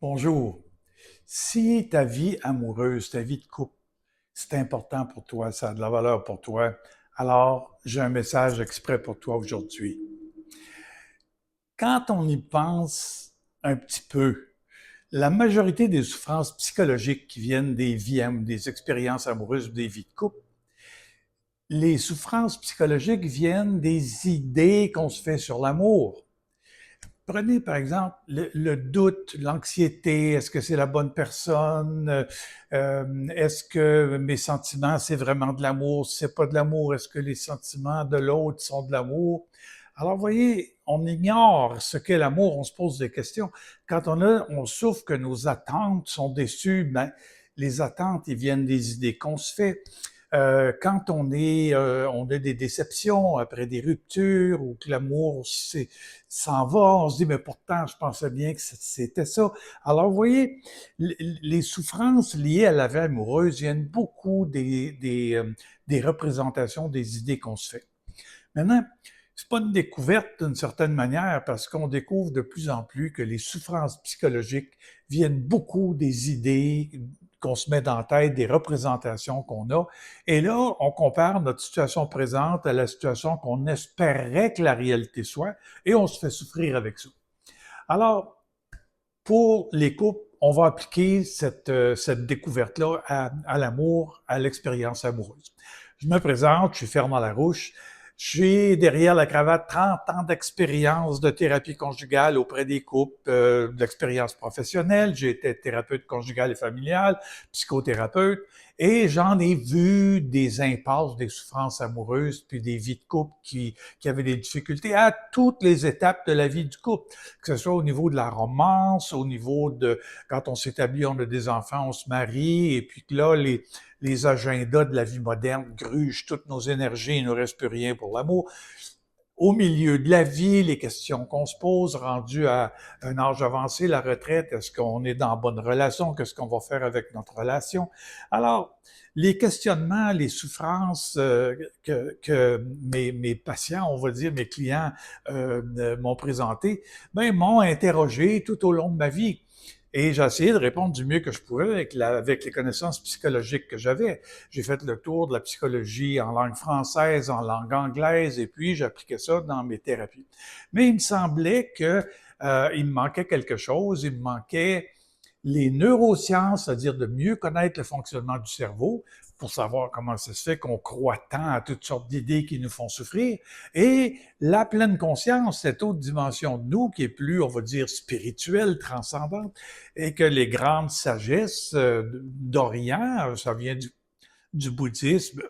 Bonjour. Si ta vie amoureuse, ta vie de couple, c'est important pour toi, ça a de la valeur pour toi, alors j'ai un message exprès pour toi aujourd'hui. Quand on y pense un petit peu, la majorité des souffrances psychologiques qui viennent des vies, des expériences amoureuses ou des vies de couple, les souffrances psychologiques viennent des idées qu'on se fait sur l'amour. Prenez par exemple le doute, l'anxiété, est-ce que c'est la bonne personne? Est-ce que mes sentiments, c'est vraiment de l'amour? Si c'est pas de l'amour, est-ce que les sentiments de l'autre sont de l'amour? Alors, vous voyez, on ignore ce qu'est l'amour, on se pose des questions. Quand on souffre que nos attentes sont déçues, ben, les attentes, ils viennent des idées qu'on se fait. Quand on a des déceptions après des ruptures ou que l'amour s'en va, on se dit, mais pourtant, je pensais bien que c'était ça. Alors, vous voyez, les souffrances liées à la vie amoureuse viennent beaucoup des représentations des idées qu'on se fait. Maintenant, c'est pas une découverte d'une certaine manière parce qu'on découvre de plus en plus que les souffrances psychologiques viennent beaucoup des idées qu'on se met dans la tête, des représentations qu'on a. Et là, on compare notre situation présente à la situation qu'on espérait que la réalité soit et on se fait souffrir avec ça. Alors, pour les couples, on va appliquer cette découverte-là à l'amour, à l'expérience amoureuse. Je me présente, je suis Fernand Larouche. J'ai derrière la cravate 30 ans d'expérience de thérapie conjugale auprès des couples, d'expérience professionnelle. J'ai été thérapeute conjugale et familiale, psychothérapeute, et j'en ai vu des impasses, des souffrances amoureuses, puis des vies de couple qui avaient des difficultés à toutes les étapes de la vie du couple, que ce soit au niveau de la romance, au niveau de quand on s'établit, on a des enfants, on se marie, et puis que là, les agendas de la vie moderne grugent toutes nos énergies, il ne nous reste plus rien pour l'amour. Au milieu de la vie, les questions qu'on se pose, rendu à un âge avancé, la retraite, est-ce qu'on est dans bonne relation? Qu'est-ce qu'on va faire avec notre relation? Alors, les questionnements, les souffrances que mes patients, on va dire, mes clients m'ont présenté, ben, m'ont interrogé tout au long de ma vie. Et j'ai essayé de répondre du mieux que je pouvais avec les connaissances psychologiques que j'avais. J'ai fait le tour de la psychologie en langue française, en langue anglaise, et puis j'appliquais ça dans mes thérapies. Mais il me semblait que il me manquait quelque chose, il me manquait les neurosciences, c'est-à-dire de mieux connaître le fonctionnement du cerveau pour savoir comment ça se fait qu'on croit tant à toutes sortes d'idées qui nous font souffrir, et la pleine conscience, cette autre dimension de nous qui est plus, on va dire, spirituelle, transcendante, et que les grandes sagesses d'Orient, ça vient du bouddhisme,